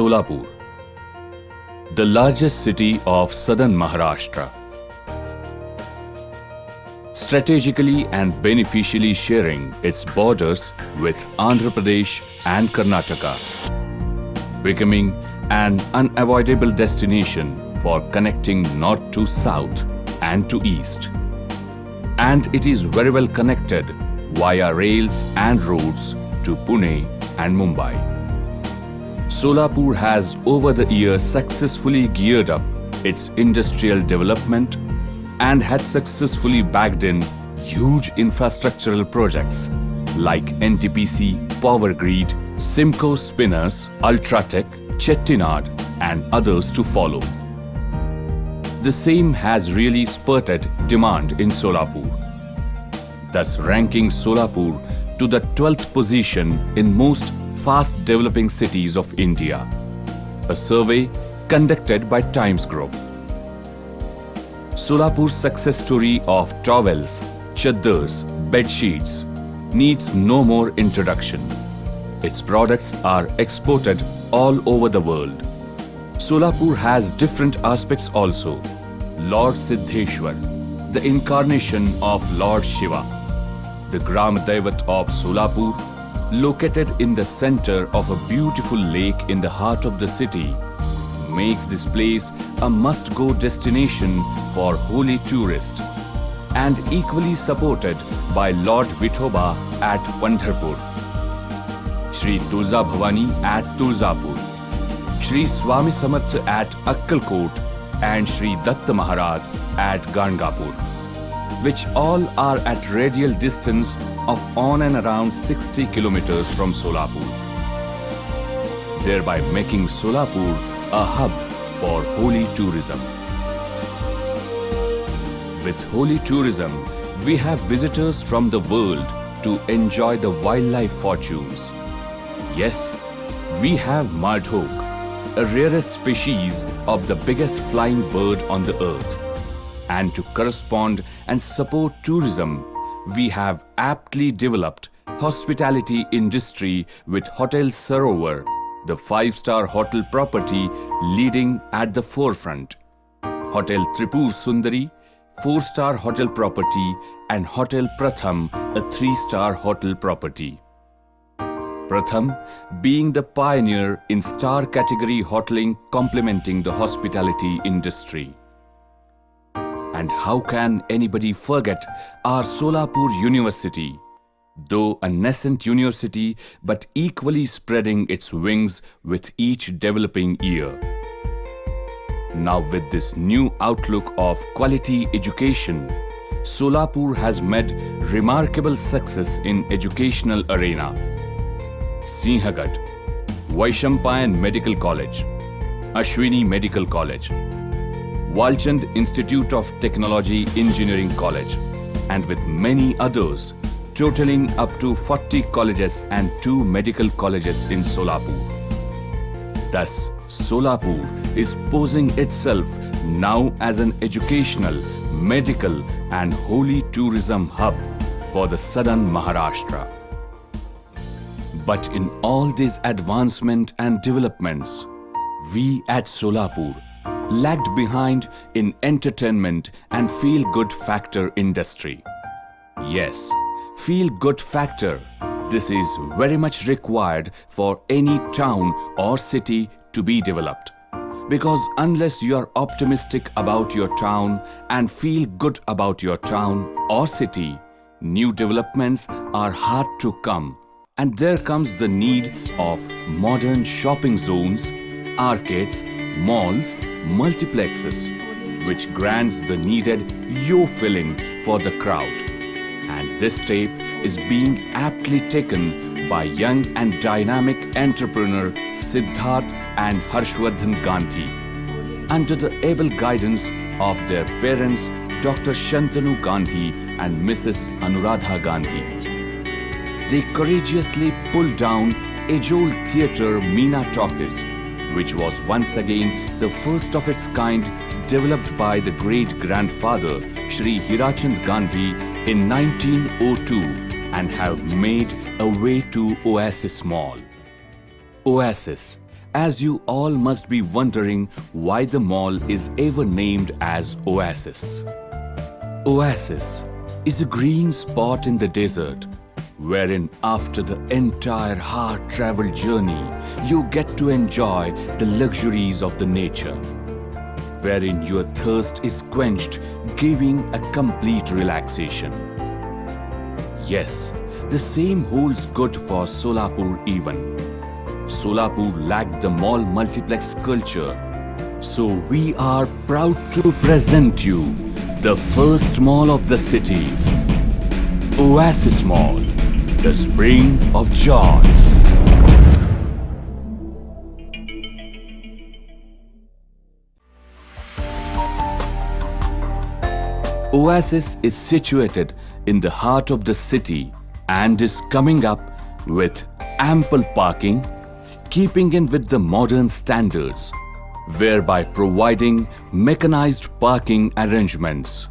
Solapur, the largest city of southern Maharashtra. Strategically and beneficially sharing its borders with Andhra Pradesh and Karnataka, becoming an unavoidable destination for connecting north to south and to east. And it is very well connected via rails and roads to Pune and Mumbai. Solapur has over the years successfully geared up its industrial development and has successfully backed in huge infrastructural projects like NTPC, Power Grid, Simco Spinners, Ultratech, Chettinad and others to follow. The same has really spurted demand in Solapur, thus ranking Solapur to the 12th position in most fast developing cities of India, a survey conducted by Times Group. Solapur's success story of towels, chaddars, bed sheets needs no more introduction. Its products are exported all over the world. Solapur has different aspects also. Lord Siddheshwar, the incarnation of Lord Shiva, the Gram Devat of Solapur, located in the center of a beautiful lake in the heart of the city, makes this place a must-go destination for holy tourists, and equally supported by Lord Vithoba at Pandharpur, Shri Tulza Bhavani at Tulzapur, Shri Swami Samarth at Akkalkot and Shri Datta Maharaj at Gangapur, which all are at radial distance of on and around 60 kilometers from Solapur, thereby making Solapur a hub for holy tourism. With holy tourism, we have visitors from the world to enjoy the wildlife fortunes. Yes, we have Madhok, a rarest species of the biggest flying bird on the earth. And to correspond and support tourism, we have aptly developed hospitality industry with Hotel Sarovar, the 5-star hotel property leading at the forefront, Hotel Tripur Sundari, 4-star hotel property, and Hotel Pratham, a 3-star hotel property. Pratham being the pioneer in star category hoteling complementing the hospitality industry. And how can anybody forget our Solapur University, though a nascent university but equally spreading its wings with each developing year. Now with this new outlook of quality education, Solapur has made remarkable success in educational arena. Sinhagad, Vaishampayan Medical College, Ashwini Medical College, Walchand Institute of Technology Engineering College, and with many others, totaling up to 40 colleges and 2 medical colleges in Solapur. Thus, Solapur is posing itself now as an educational, medical and holy tourism hub for the southern Maharashtra. But in all these advancement and developments, we at Solapur lagged behind in entertainment and feel-good factor industry. Yes, feel-good factor. This is very much required for any town or city to be developed. Because unless you are optimistic about your town and feel good about your town or city, new developments are hard to come. And there comes the need of modern shopping zones, arcades, malls, multiplexes, which grants the needed yo feeling for the crowd. And this step is being aptly taken by young and dynamic entrepreneur Siddharth and Harshvardhan Gandhi, under the able guidance of their parents Dr. Shantanu Gandhi and Mrs. Anuradha Gandhi. They courageously pulled down age-old theatre Meena Talkies, which was once again the first of its kind developed by the great-grandfather Shri Hirachand Gandhi in 1902 and have made a way to Oasis Mall. Oasis, as you all must be wondering why the mall is ever named as Oasis. Oasis is a green spot in the desert, wherein after the entire hard-traveled journey, you get to enjoy the luxuries of the nature, wherein your thirst is quenched, giving a complete relaxation. Yes, the same holds good for Solapur even. Solapur lacked the mall multiplex culture, so we are proud to present you the first mall of the city, Oasis Mall, the spring of joy. Oasis is situated in the heart of the city and is coming up with ample parking, keeping in with the modern standards, whereby providing mechanized parking arrangements,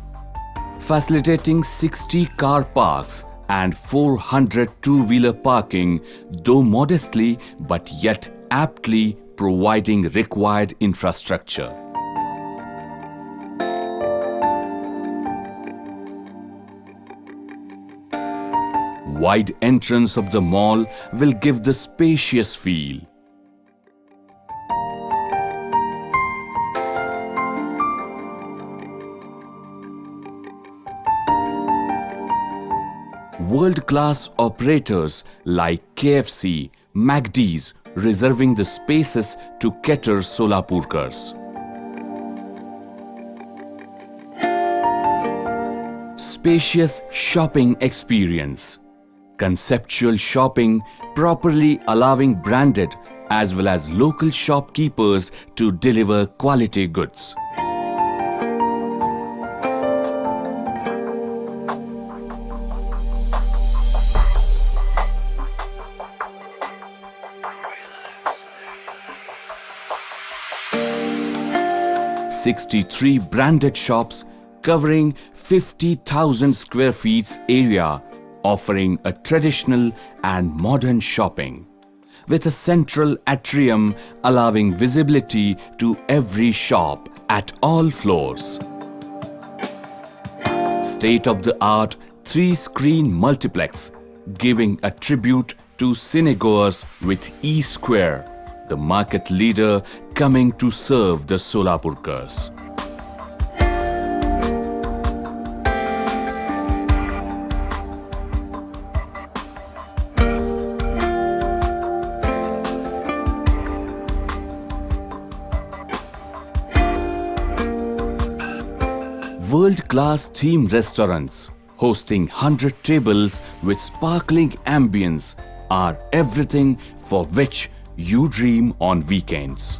facilitating 60 car parks and 400 two-wheeler parking, though modestly but yet aptly providing required infrastructure. Wide entrance of the mall will give the spacious feel. World-class operators like KFC, McD's reserving the spaces to cater Solapurkars. Spacious shopping experience. Conceptual shopping properly allowing branded as well as local shopkeepers to deliver quality goods. "63 branded shops covering 50,000 square feet area, offering a traditional and modern shopping, with a central atrium allowing visibility to every shop at all floors. State-of-the-art 3-screen multiplex, giving a tribute to cinegoers with E-Square, the market leader coming to serve the Solapurkars. World-class themed restaurants hosting 100 tables with sparkling ambience are everything for which you dream on weekends.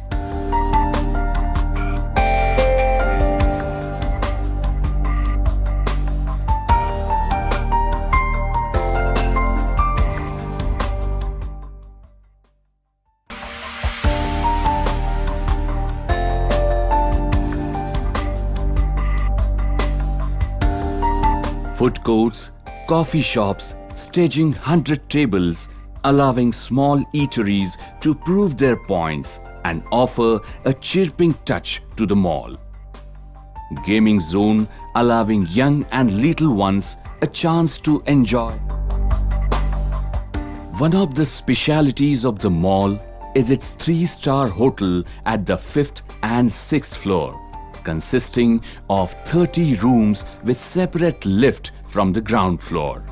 Food courts, coffee shops, staging 100 tables, allowing small eateries to prove their points and offer a chirping touch to the mall. Gaming zone allowing young and little ones a chance to enjoy. One of the specialities of the mall is its 3-star hotel at the 5th and 6th floor, consisting of 30 rooms with separate lift from the ground floor.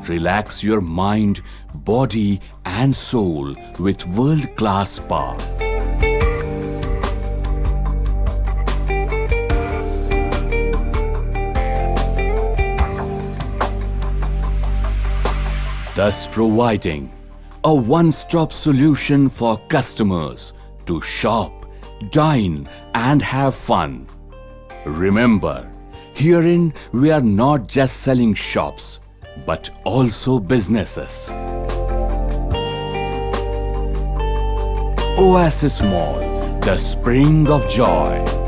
Relax your mind, body and soul with world-class spa. Thus providing a one-stop solution for customers to shop, dine and have fun. Remember, Herein, we are not just selling shops, but also businesses. Oasis Mall, the spring of joy.